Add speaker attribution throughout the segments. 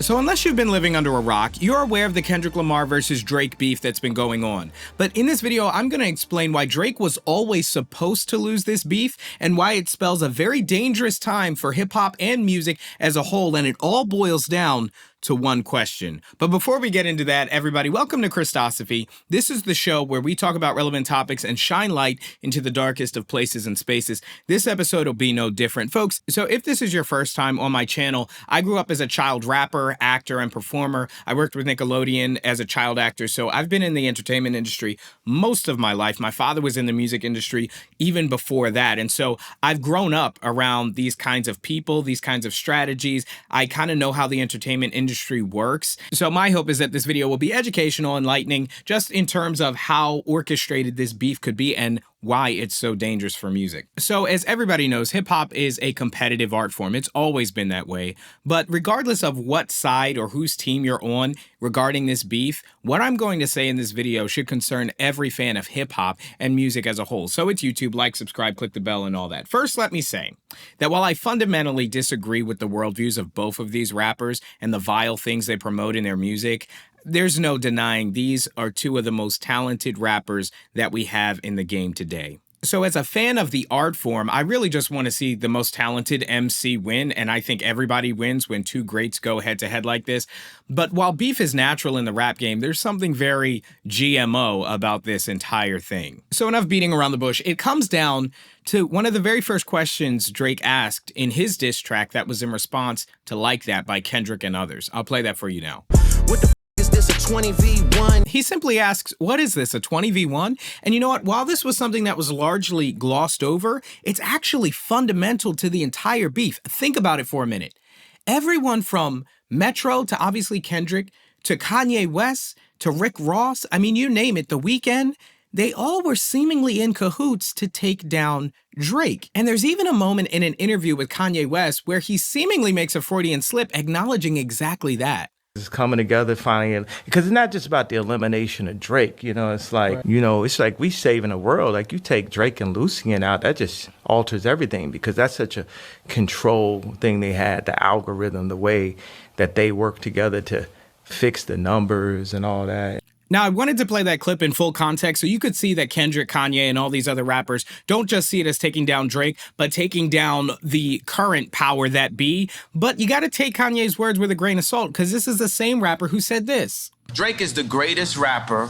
Speaker 1: So unless you've been living under a rock, you're aware of the Kendrick Lamar versus Drake beef that's been going on. But in this video, I'm going to explain why Drake was always supposed to lose this beef and why it spells a very dangerous time for hip-hop and music as a whole, and it all boils down to one question. But before we get into that, everybody, welcome to Christosophy. This is the show where we talk about relevant topics and shine light into the darkest of places and spaces. This episode will be no different, folks. So if this is your first time on my channel, I grew up as a child rapper, actor, and performer. I worked with Nickelodeon as a child actor, so I've been in the entertainment industry most of my life. My father was in the music industry even before that, and so I've grown up around these kinds of people, these kinds of strategies. I kind of know how the entertainment industry works. So my hope is that this video will be educational, enlightening, just in terms of how orchestrated this beef could be and why it's so dangerous for music. So as everybody knows, hip hop is a competitive art form. It's always been that way. But regardless of what side or whose team you're on regarding this beef, what I'm going to say in this video should concern every fan of hip hop and music as a whole. So it's YouTube, like, subscribe, click the bell, and all that. First, let me say that while I fundamentally disagree with the worldviews of both of these rappers and the vile things they promote in their music, there's no denying these are two of the most talented rappers that we have in the game today. So as a fan of the art form, I really just want to see the most talented MC win, and I think everybody wins when two greats go head-to-head like this. But while beef is natural in the rap game, there's something very GMO about this entire thing. So enough beating around the bush. It comes down to one of the very first questions Drake asked in his diss track that was in response to Like That by Kendrick and others. I'll play that for you now. What the is this, a 20v1? He simply asks, what is this, a 20v1? And you know what? While this was something that was largely glossed over, it's actually fundamental to the entire beef. Think about it for a minute. Everyone from Metro to obviously Kendrick to Kanye West to Rick Ross, I mean, you name it, The Weeknd, they all were seemingly in cahoots to take down Drake. And there's even a moment in an interview with Kanye West where he seemingly makes a Freudian slip acknowledging exactly that.
Speaker 2: It's coming together finally, because it's not just about the elimination of Drake, you know, it's like, you know, it's like we saving the world. Like you take Drake and Lucien out, that just alters everything, because that's such a control thing they had, the algorithm, the way that they work together to fix the numbers and all that.
Speaker 1: Now, I wanted to play that clip in full context so you could see that Kendrick, Kanye, and all these other rappers don't just see it as taking down Drake, but taking down the current power that be. But you got to take Kanye's words with a grain of salt, because this is the same rapper who said this.
Speaker 3: Drake is the greatest rapper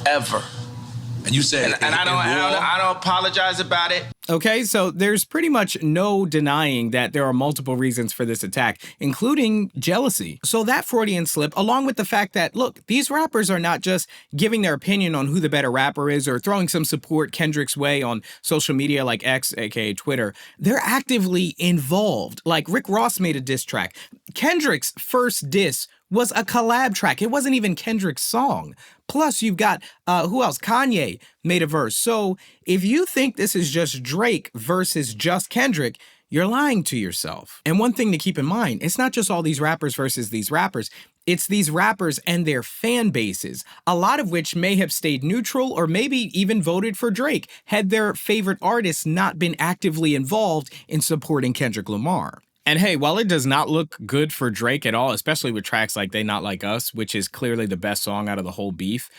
Speaker 3: ever.
Speaker 4: And you said,
Speaker 3: and I don't apologize about it.
Speaker 1: Okay, so there's pretty much no denying that there are multiple reasons for this attack, including jealousy. So that Freudian slip, along with the fact that, look, these rappers are not just giving their opinion on who the better rapper is or throwing some support Kendrick's way on social media like X, aka Twitter. They're actively involved. Like Rick Ross made a diss track. Kendrick's first diss was a collab track. It wasn't even Kendrick's song. Plus, you've got, who else? Kanye made a verse. So if you think this is just Drake versus just Kendrick, you're lying to yourself. And one thing to keep in mind, it's not just all these rappers versus these rappers. It's these rappers and their fan bases, a lot of which may have stayed neutral or maybe even voted for Drake had their favorite artists not been actively involved in supporting Kendrick Lamar. And hey, while it does not look good for Drake at all, especially with tracks like They Not Like Us, which is clearly the best song out of the whole beef,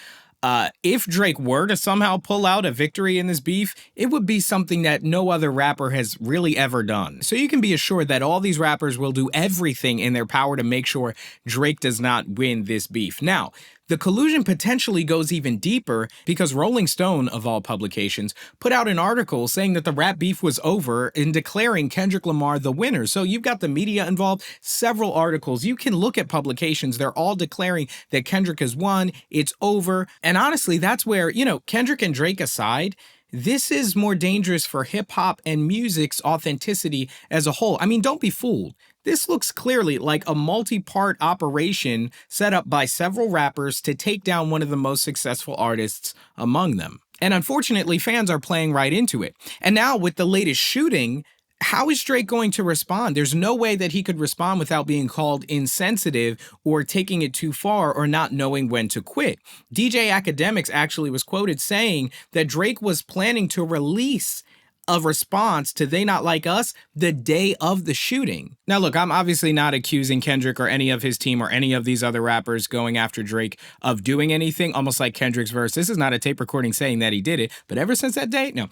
Speaker 1: if Drake were to somehow pull out a victory in this beef, it would be something that no other rapper has really ever done. So you can be assured that all these rappers will do everything in their power to make sure Drake does not win this beef. Now, the collusion potentially goes even deeper because Rolling Stone, of all publications, put out an article saying that the rap beef was over in declaring Kendrick Lamar the winner. So you've got the media involved, several articles. You can look at publications. They're all declaring that Kendrick has won. It's over. And honestly, that's where, you know, Kendrick and Drake aside, this is more dangerous for hip hop and music's authenticity as a whole. I mean, don't be fooled. This looks clearly like a multi-part operation set up by several rappers to take down one of the most successful artists among them. And unfortunately, fans are playing right into it. And now with the latest shooting, how is Drake going to respond? There's no way that he could respond without being called insensitive or taking it too far or not knowing when to quit. DJ Academics actually was quoted saying that Drake was planning to release a response to They Not Like Us the day of the shooting. Now, look, I'm obviously not accusing Kendrick or any of his team or any of these other rappers going after Drake of doing anything, almost like Kendrick's verse. This is not a tape recording saying that he did it, but ever since that day, no.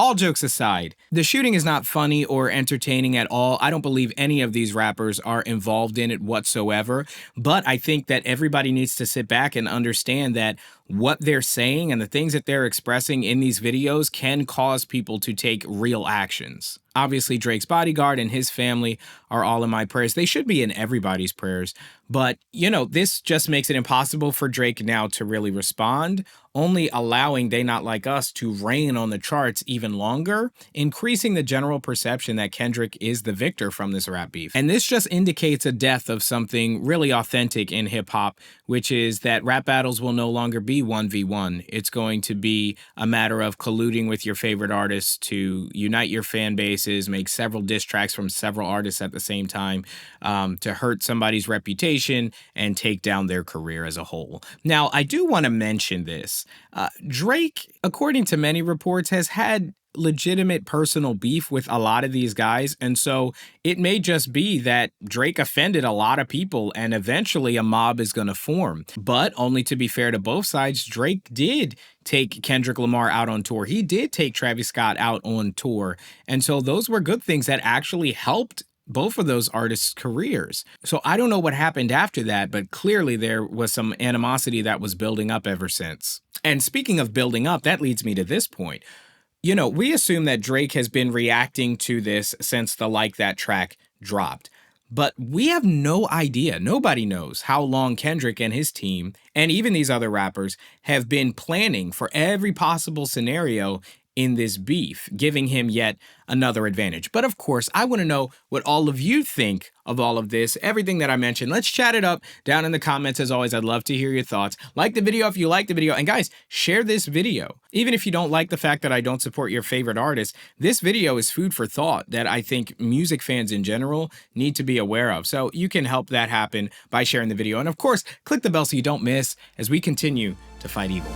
Speaker 1: All jokes aside, the shooting is not funny or entertaining at all. I don't believe any of these rappers are involved in it whatsoever. But I think that everybody needs to sit back and understand that what they're saying and the things that they're expressing in these videos can cause people to take real actions. Obviously, Drake's bodyguard and his family are all in my prayers. They should be in everybody's prayers. But, you know, this just makes it impossible for Drake now to really respond, only allowing They Not Like Us to reign on the charts even longer, increasing the general perception that Kendrick is the victor from this rap beef. And this just indicates a death of something really authentic in hip hop, which is that rap battles will no longer be 1v1. It's going to be a matter of colluding with your favorite artists to unite your fan bases, make several diss tracks from several artists at the same time, to hurt somebody's reputation and take down their career as a whole. Now, I do want to mention this. Drake, according to many reports, has had legitimate personal beef with a lot of these guys. And so it may just be that Drake offended a lot of people and eventually a mob is going to form. But only to be fair to both sides, Drake did take Kendrick Lamar out on tour. He did take Travis Scott out on tour. And so those were good things that actually helped both of those artists' careers. So I don't know what happened after that, but clearly there was some animosity that was building up ever since. And speaking of building up, that leads me to this point. You know, we assume that Drake has been reacting to this since the Like That track dropped. But we have no idea. Nobody knows how long Kendrick and his team, and even these other rappers, have been planning for every possible scenario in this beef, giving him yet another advantage. But of course, I want to know what all of you think of all of this, everything that I mentioned. Let's chat it up down in the comments. As always, I'd love to hear your thoughts. Like the video if you like the video. And guys, share this video. Even if you don't like the fact that I don't support your favorite artist, this video is food for thought that I think music fans in general need to be aware of. So you can help that happen by sharing the video. And of course, click the bell so you don't miss as we continue to fight evil.